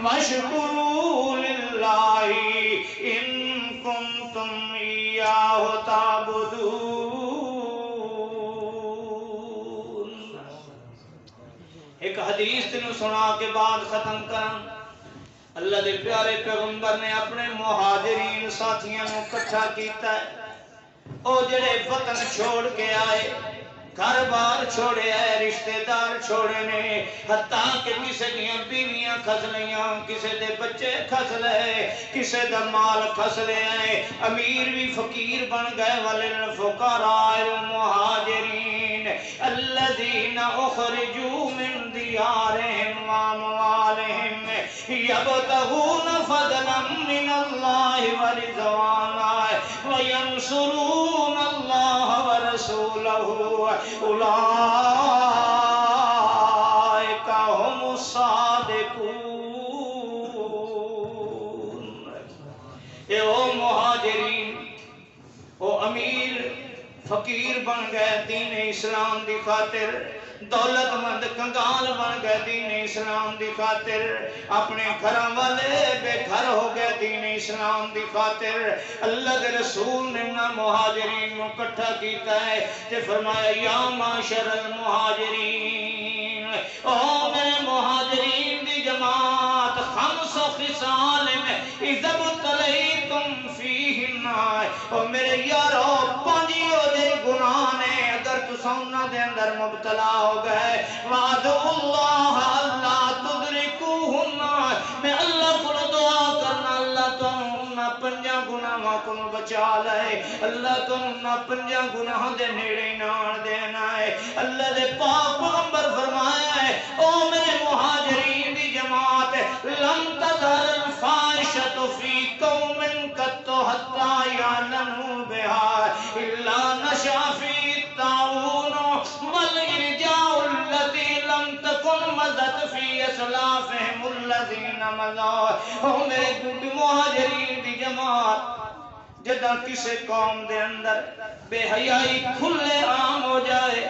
واشکروا للہ ان کنتم ایاہ تعبدون۔ ایک حدیث تینوں سنا کے بعد ختم کرن اللہ دے پیارے پیغمبر نے اپنے مہاجرین ساتھیاں نو اکٹھا کیتا ہے او جڑے وطن چھوڑ کے آئے گھر بار چھوڑے آئے رشتہ دار چھوڑے نے حتیٰ کہ کسے دیاں بیویاں کھس لیاں کسے دے بچے کھس لے کسے دا مال کھس لے آئے امیر بھی فقیر بن گئے وللفقراء المہاجرین الذین اخرجوا من دیارہم واموالہم یبتغون فضلا من اللہ ورضوانا وینصرون اللہ ورسولہ اولئک هم الصادقون۔ اے او مہاجرین او امیر فقیر بن گئے دین اسلام دی خاطر دولت مند کنگال بن گئے دین اسلام دی خاطر اپنے گھراں والے بے گھر ہو گئے دین اسلام دی خاطر اللہ کے رسول نے انہاں مہاجرین کو اکٹھا کیتا ہے تے فرمایا یا معاشر المہاجرین او میرے مہاجرین دی جماعت خمس خصال میں اذا ابتلیتم فیہن او میرے یارو پانچیو دے گناہ نے اگر تساؤنا دے اندر مبتلا ہو گئے وعدو اللہ اللہ تدرکوہن میں اللہ کو دعا کرنا اللہ تو انہا پنجا گناہ کو بچا لائے اللہ تو انہا پنجا گناہ دے نیڑے نان دینا ہے اللہ دے پاک پیغمبر فرمایا ہے او میرے مہاجرین دی جماعت لم تظہر الفاحشۃ فی قوم قط حتی یعلنوا بها الا نشا فی الطاعون والارجاء التي لم تكن مضت في اسلافهم الذين مضوا او میرے مہاجرین دی جماعت جدہ کسے قوم دے اندر بے حیائی کھلے عام ہو جائے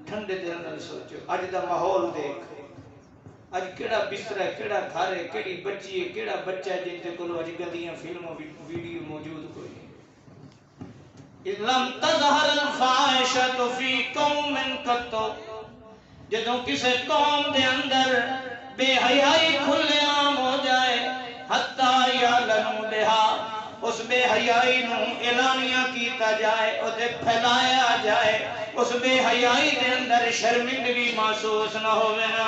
ٹھنڈے دل نال سوچو اج دا ماحول دیکھ اج کیڑا بستر ہے کیڑا گھر ہے کیڑی بچی ہے کیڑا بچہ ہے جن تے کولو اج گندیاں فلموں ویڈیو موجود کوئی نہیں اذ لم تظہر الفاحشۃ فی قوم قط جدوں کسے قوم دے اندر بے حیائی کھلے عام ہو جائے حتی یعلنوا بها اس بے حیائی نو اعلانیہ کیتا جائے اسے پھیلایا جائے اس بے حیائی دے اندر شرمندگی محسوس نہ ہوئے نہ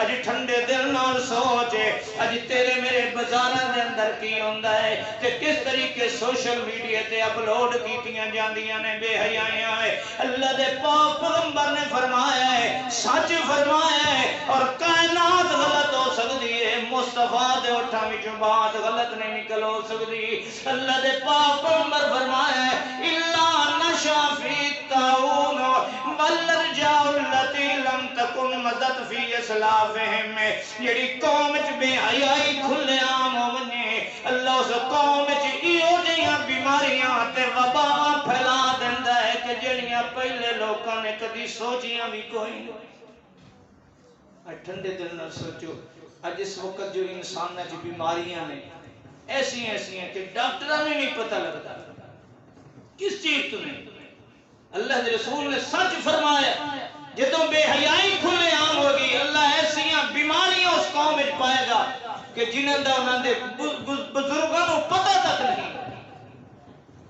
اج ٹھنڈے دل نال سوچے اج تیرے میرے بازاراں دے اندر کی ہوندا ہے کہ کس طریقے سوشل میڈیا تے اپلوڈ کیتیاں جاندیاں نے بے حیائیاں ہے اللہ دے پاک پیغمبر نے فرمایا ہے سچ فرمایا ہے اور کائنات غلط ہو سکتی ہے مصطفیٰ دے اٹھاں وچوں بات غلط نہیں نکل ہو سکتی اللہ دے پاک پیغمبر فرمایا ہے الا نشا فی الطاعون والارجاء التي لم تكن مضت في اسلافهم جڑی قوم وچ بے حیائی کھلے عام ہونے اللہ اس قوم وچ ایہو جیاں بیماریاں تے وبا پھیلا دیندا ہے کہ جڑیاں پہلے لوکاں نے کدی سوچیاں بھی کوئی نہیں ٹھنڈے دل نال سوچو اج اس وقت جو انسان وچ بیماریاں نے ایسی ہیں کہ ڈاکٹروں نے نہیں پتہ لگتا کس چیز تو نہیں اللہ کے رسول نے سچ فرمایا جدوں بے حیائی کھلے عام ہوگی اللہ ایسیاں بیماریاں اس قوم میں پائے گا کہ جنہاں دا انہاں دے بزرگاں کو پتہ تک نہیں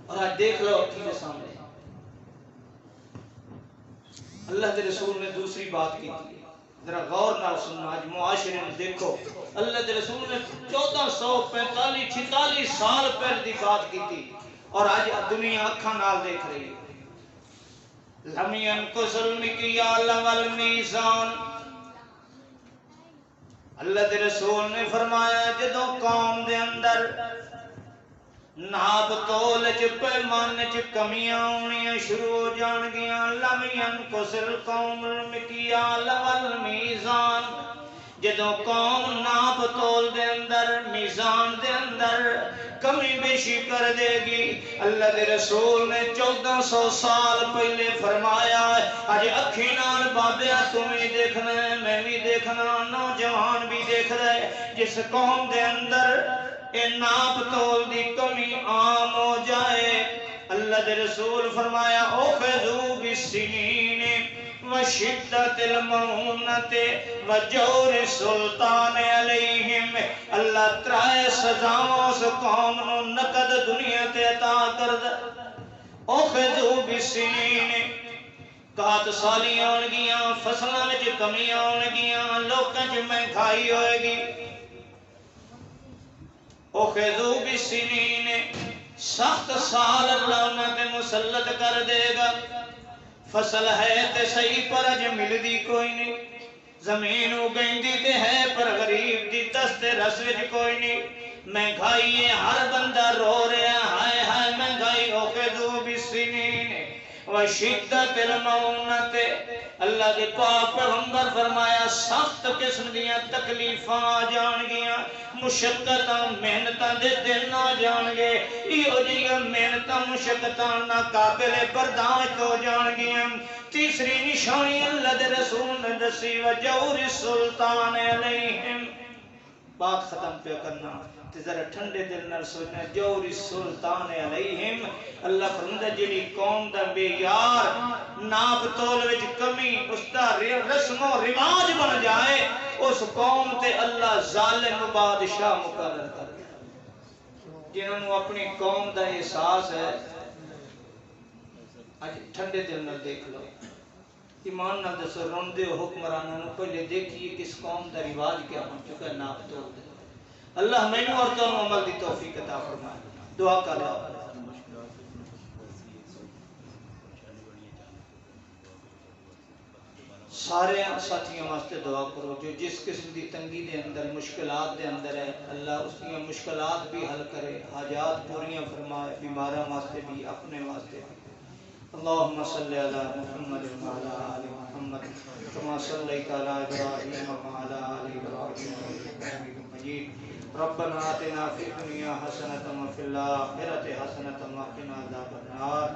اور آج دیکھ لو اکھیاں سامنے اللہ کے رسول نے دوسری بات کی تھی ذرا غور نال سننا آج معاشرے میں دیکھو اللہ کے رسول نے 1445 سال پہلے دی بات کی تھی اور آج دنیا اکھاں نال دیکھ رہی ہے لم ينقص المكيال والميزان. اللہ دے رسول نے فرمایا جدو قوم دے اندر ناپ تول چ پیمانے چ کمیاں آنیاں شروع ہو جان گیاں. لم ينقص القوم المكيال والميزان. جدو قوم ناپ تول دے اندر میزان دے اندر کمی بیشی کر دے گی. اللہ دے رسول نے 1400 سال پہلے فرمایا ہے آج اکھی نال بابیا تمہیں دیکھنا ہے میں بھی دیکھنا نوجوان بھی دیکھ رہے جس قوم دے اندر اے ناپ تول دی کمی عام ہو جائے. اللہ دے رسول فرمایا اوخذو بالسنین وشدت المعونت وجور السلطان علیہم. اللہ ترائے سزاؤں اس قوم نو نقد دنیا تے عطا کر دے. اوخذو بالسنین کات سالی آن گیاں فصلوں میں کمی آن گیاں لوکاں چ مہنگائی ہوئے گی. اوخذو بالسنین سخت سال اللہ انہاں تے مسلط کر دے گا. فصل ہے تے صحیح پر اج ملدی کوئی نہیں. زمین اگیندی تے ہے پر غریب دی دست رس وچ کوئی نہیں. مہنگائی ہے ہر بندہ رو رہا ہائے ہائے مہنگائی. اوخذو بالسنین وشدت المعونت. اللہ کے پاک پیغمبر فرمایا سخت قسم دیاں تکلیفاں آ جان گیاں مشقتاں محنتاں دے دن آ جان گے. ایہو جیاں محنتاں مشقتاں ناقابل برداشت ہو جان گیاں. تیسری نشانی اللہ دے رسول نے دسی وجور السلطان علیہم. بات ختم پہ کرنا تے ذرا ٹھنڈے دل نال سوچنا جور السلطان علیہم. اللہ فرماتا جڑی قوم دا معیار ناپ تول وچ کمی اس دا رسم و رواج بن جائے اس قوم تے اللہ ظالم بادشاہ مقرر کر دے. جنہوں نے اپنی قوم دا احساس ہے آج ٹھنڈے دل نال دیکھ لو ایمان نال دسو روندے ہو حکمرانوں پہلے دیکھیے کس قوم دا رواج کیا بن چکا ہے ناپ تول دے. اللہ مینوں اور تانوں عمل دی توفیق عطا فرمائے. دعا کر لو سارے ساتھیوں واسطے دعا کرو جو جس قسم دی تنگی دے اندر مشکلات دے اندر ہے اللہ اس کی مشکلات بھی حل کرے حاجات پوریاں فرمائے بیماراں واسطے بھی اپنے واسطے بھی. اللهم صل على محمد وعلى آل محمد كما صليت على إبراهيم وعلى آل إبراهيم إنك حميد مجيد. ربنا آتنا في الدنيا حسنة وفي الآخرة حسنة وقنا عذاب النار.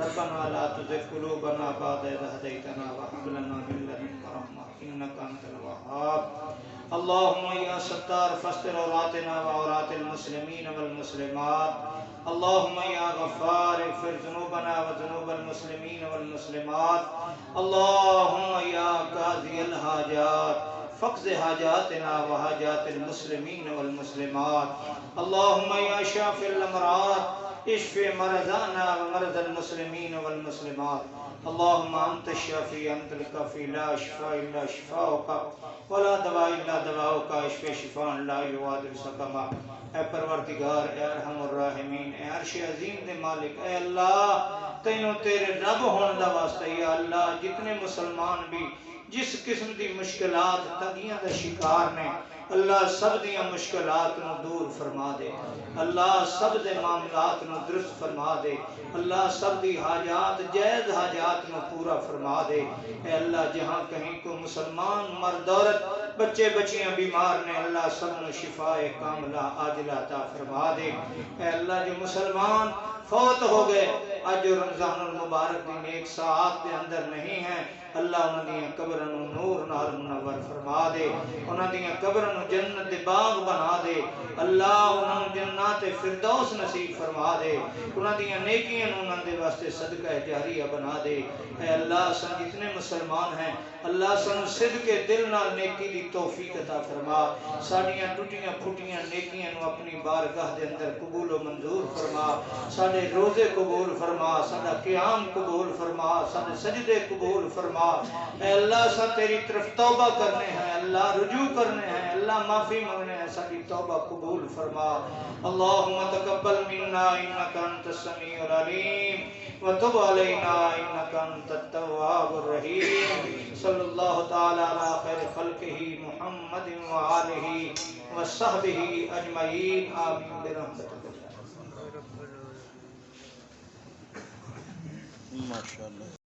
ربنا لا تزغ قلوبنا بعد إذ هديتنا وهب لنا من لدنك رحمة إنك أنت الوهاب. اللهم يا ستار فاستر عوراتنا وعورات المسلمين والمسلمات. اللهم يا غفار اغفر ذنوبنا وذنوب المسلمين والمسلمات. اللهم يا قاضي الحاجات فاقض حاجاتنا وحاجات المسلمين والمسلمات. اللهم يا شافي الأمراض اشف مرضانا ومرضى المسلمين والمسلمات. اللهم أنت الشافي أنت الكافي لا شفاء إلا شفاؤك ولا دواء إلا دواؤك اشف شفاء لا يغادر سقما. اے پروردگار اے ارحم الراحمین اے عرش عظیم دے مالک اے اللہ تینوں تیرے رب ہونے دا واسطہ یا اللہ جتنے مسلمان بھی جس قسم دی مشکلات تنگیاں دا شکار نے اللہ سب دیاں مشکلات نو دور فرما دے. اللہ سب دے معاملات نو درست فرما دے. اللہ سب دی حاجات جائز حاجات نو پورا فرما دے. اے اللہ جہاں کہیں کو مسلمان مرد عورت بچے بچیاں بیمار نے اللہ سب نو شفاء کاملہ عاجلہ عطا فرما دے. اے اللہ جو مسلمان فوت ہو گئے آج جو رمضان المبارک دی نیک ساعات دے اندر نہیں ہیں اللہ انہاں دیاں قبراں نو نور نال منور فرما دے. انہاں دیاں قبراں نو جنت دے باغ بنا دے. اللہ انہاں نو جنات فردوس نصیب فرما دے. انہاں دیاں نیکیاں نو انہاں دے واسطے صدقہ جاریہ بنا دے. اے اللہ سن جتنے مسلمان ہیں اللہ سن صدق دل نال نیکی دی توفیق عطا فرما. ساڈیاں ٹوٹیاں پھٹیاں نیکیاں نو اپنی بارگاہ دے اندر قبول و منظور فرما. ساڈے روزے قبول فرما. ساڈا قیام قبول فرما. ساڈے سجدے قبول فرما. اے اللہ سا تیری طرف توبہ کرنے ہیں اللہ رجوع کرنے ہیں اللہ معافی مانگنے ہیں ساری توبہ قبول فرما. اللہم تقبل منا انکا انت السمیع العلیم وتب علينا إنك أنت التواب الرحيم صلى الله تعالى على خير خلقه محمد وآله وصحبه أجمعين آمين برحمتك ما شاء اللہ.